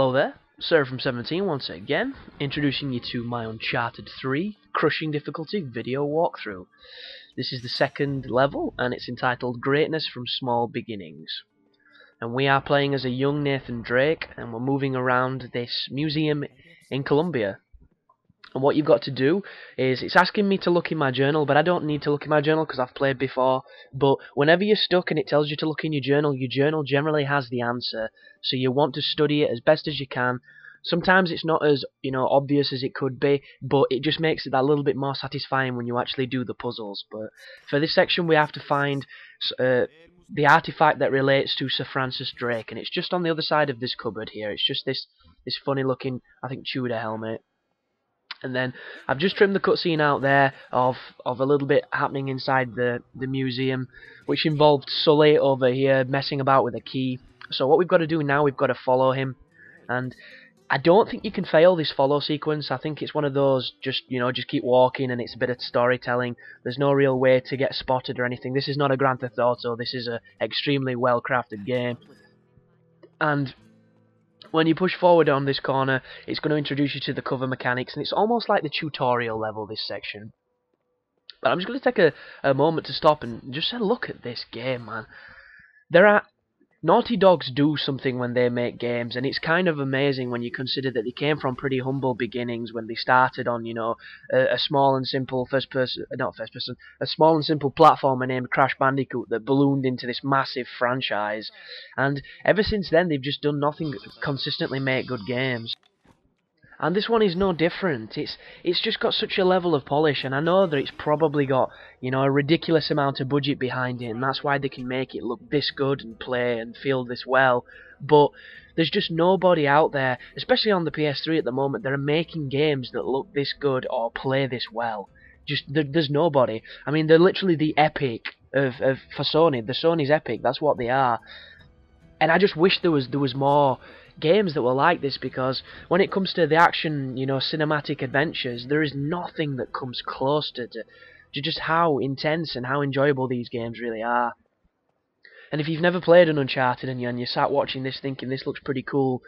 Hello there, Sir from 17 once again, introducing you to my Uncharted 3 crushing difficulty video walkthrough. This is the second level, and it's entitled Greatness from Small Beginnings. And we are playing as a young Nathan Drake, and we're moving around this museum in Colombia. And what you've got to do is, it's asking me to look in my journal, but I don't need to look in my journal because I've played before. But whenever you're stuck and it tells you to look in your journal generally has the answer. So you want to study it as best as you can. Sometimes it's not as obvious as it could be, but it just makes it that little bit more satisfying when you actually do the puzzles. But for this section we have to find the artifact that relates to Sir Francis Drake, and it's just on the other side of this cupboard here. It's just this funny looking, I think, Tudor helmet. And then I've just trimmed the cutscene out there of a little bit happening inside the museum, which involved Sully over here messing about with a key. So what we've got to do now, we've got to follow him. And I don't think you can fail this follow sequence. I think it's one of those, just keep walking, and it's a bit of storytelling. There's no real way to get spotted or anything. This is not a Grand Theft Auto. This is an extremely well-crafted game. And when you push forward on this corner, it's going to introduce you to the cover mechanics, and it's almost like the tutorial level, this section. But I'm just going to take a moment to stop and just say, look at this game, man. Naughty Dogs do something when they make games, and it's kind of amazing when you consider that they came from pretty humble beginnings when they started on, a small and simple a small and simple platformer named Crash Bandicoot that ballooned into this massive franchise. And ever since then, they've just done nothing but consistently make good games. And this one is no different. It's just got such a level of polish, and I know that it's probably got, a ridiculous amount of budget behind it, and that's why they can make it look this good and play and feel this well. But there's just nobody out there, especially on the PS3 at the moment, that are making games that look this good or play this well. There's nobody. I mean, they're literally the Epic for Sony. The Sony's Epic. That's what they are. And I just wish there was more games that were like this, because when it comes to the action, cinematic adventures, there is nothing that comes close to just how intense and how enjoyable these games really are. And if you've never played an Uncharted and you sat watching this thinking this looks pretty cool,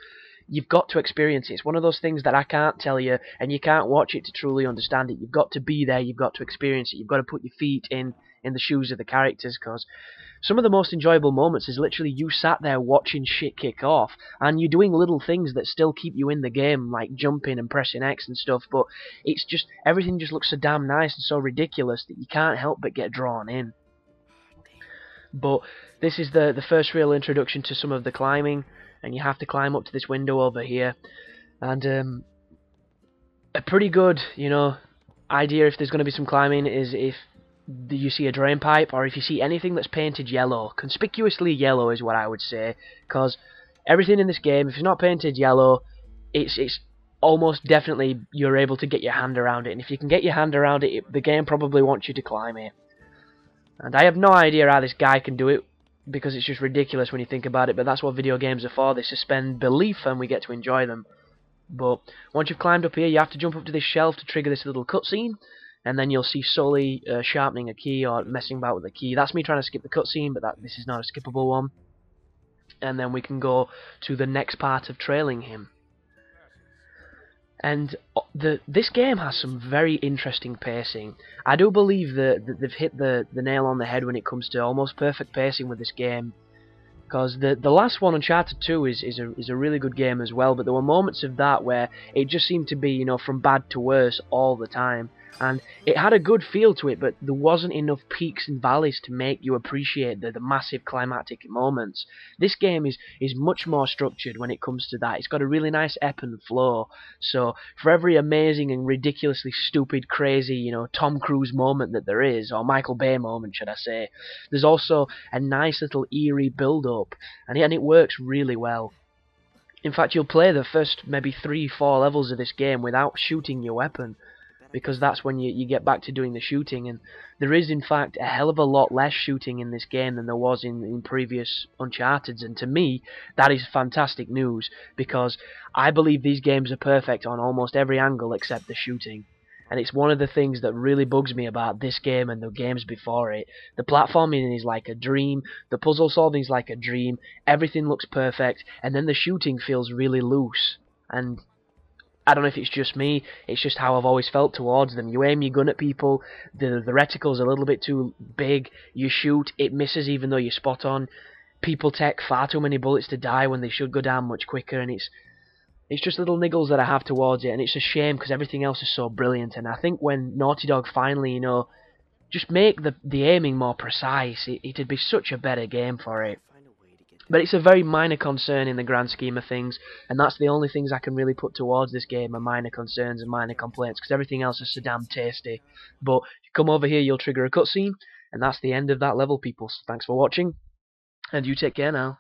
you've got to experience it. It's one of those things that I can't tell you, and you can't watch it to truly understand it. You've got to be there, you've got to experience it, you've got to put your feet in the shoes of the characters, because some of the most enjoyable moments is literally you sat there watching shit kick off, and you're doing little things that still keep you in the game, like jumping and pressing X and stuff, but it's just, everything just looks so damn nice and so ridiculous that you can't help but get drawn in. But this is the first real introduction to some of the climbing, and you have to climb up to this window over here, and a pretty good, idea if there's going to be some climbing is if you see a drain pipe, or if you see anything that's painted yellow. Conspicuously yellow is what I would say, because everything in this game, if it's not painted yellow, it's almost definitely you're able to get your hand around it, and if you can get your hand around it, the game probably wants you to climb it. And I have no idea how this guy can do it, because it's just ridiculous when you think about it, but that's what video games are for. They suspend belief and we get to enjoy them. But once you've climbed up here, you have to jump up to this shelf to trigger this little cutscene, and then you'll see Sully sharpening a key or messing about with a key. That's me trying to skip the cutscene, but this is not a skippable one. And then we can go to the next part of trailing him. And this game has some very interesting pacing. I do believe that they've hit the nail on the head when it comes to almost perfect pacing with this game. Because the last one, Uncharted 2, is a really good game as well, but there were moments of that where it just seemed to be, from bad to worse all the time. And it had a good feel to it, but there wasn't enough peaks and valleys to make you appreciate the massive climactic moments. This game is much more structured when it comes to that. It's got a really nice ebb and flow. So for every amazing and ridiculously stupid, crazy, Tom Cruise moment that there is, or Michael Bay moment, should I say, there's also a nice little eerie build-up, and it works really well. In fact, you'll play the first maybe 3-4 levels of this game without shooting your weapon, because that's when you get back to doing the shooting, and there is in fact a hell of a lot less shooting in this game than there was in previous Uncharted's, and to me that is fantastic news, because I believe these games are perfect on almost every angle except the shooting. and it's one of the things that really bugs me about this game and the games before it. The platforming is like a dream, the puzzle solving is like a dream, everything looks perfect, and then the shooting feels really loose. And I don't know if it's just me, it's just how I've always felt towards them. You aim your gun at people, the reticle's a little bit too big, you shoot, it misses even though you're spot on. People take far too many bullets to die when they should go down much quicker, and it's just little niggles that I have towards it, and it's a shame because everything else is so brilliant. And I think when Naughty Dog finally, just make the aiming more precise, it'd be such a better game for it. But it's a very minor concern in the grand scheme of things, and that's the only things I can really put towards this game are minor concerns and minor complaints, because everything else is so damn tasty. But if you come over here, you'll trigger a cutscene, and that's the end of that level, people. So thanks for watching, and you take care now.